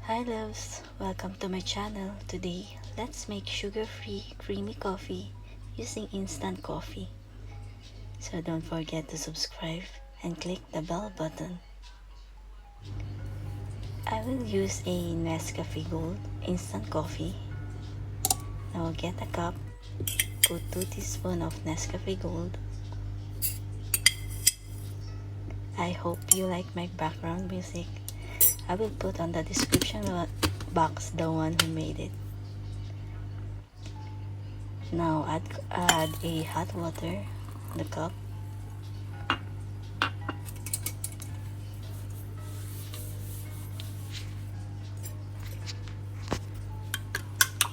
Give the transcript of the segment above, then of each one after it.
Hi loves, welcome to my channel. Today, let's make sugar-free creamy coffee using instant coffee. So don't forget to subscribe and click the bell button. I will use a Nescafe Gold instant coffee. Now get a cup, put 2 teaspoons of Nescafe Gold. I hope you like my background music. I will put on the description box the one who made it. Now add a hot water in the cup.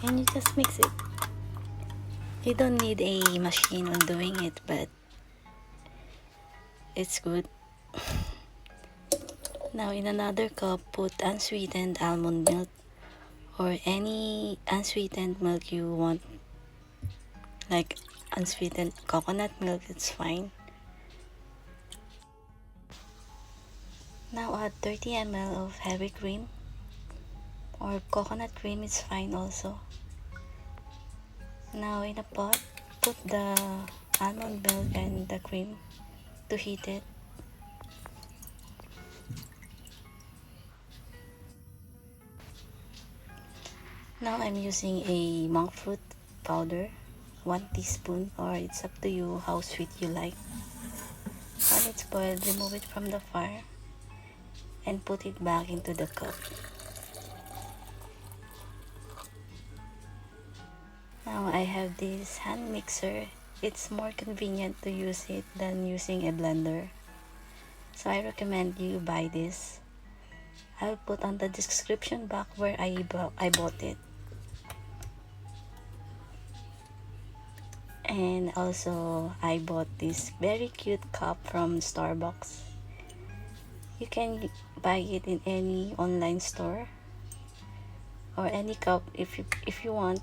And you just mix it. You don't need a machine on doing it, but it's good. Now in another cup, put unsweetened almond milk or any unsweetened milk you want, like unsweetened coconut milk, it's fine. Now add 30 ml of heavy cream or coconut cream, is fine also. Now in a pot, put the almond milk and the cream to heat it. Now I'm using a monk fruit powder, 1 teaspoon, or it's up to you how sweet you like. When it's boiled, remove it from the fire and put it back into the cup. Now I have this hand mixer. It's more convenient to use it than using a blender, so I recommend you buy this. I'll put on the description box where I bought it. And also I bought this very cute cup from Starbucks. You can buy it in any online store or any cup if you want.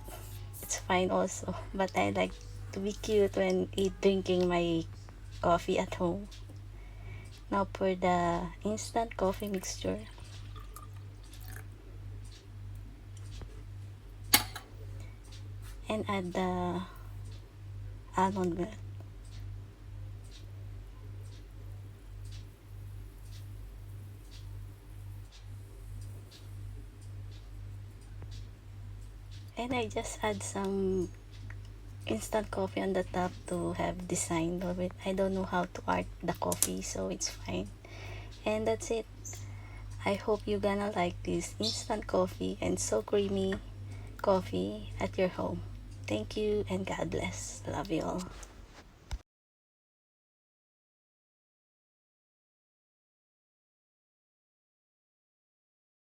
It's fine also, but I like to be cute when drinking my coffee at home. Now pour the instant coffee mixture. And add the almond milk. And I just add some instant coffee on the top to have design of it. I don't know how to art the coffee, so it's fine. And that's it. I hope you're gonna like this instant coffee and so creamy coffee at your home. Thank you and God bless. Love you all.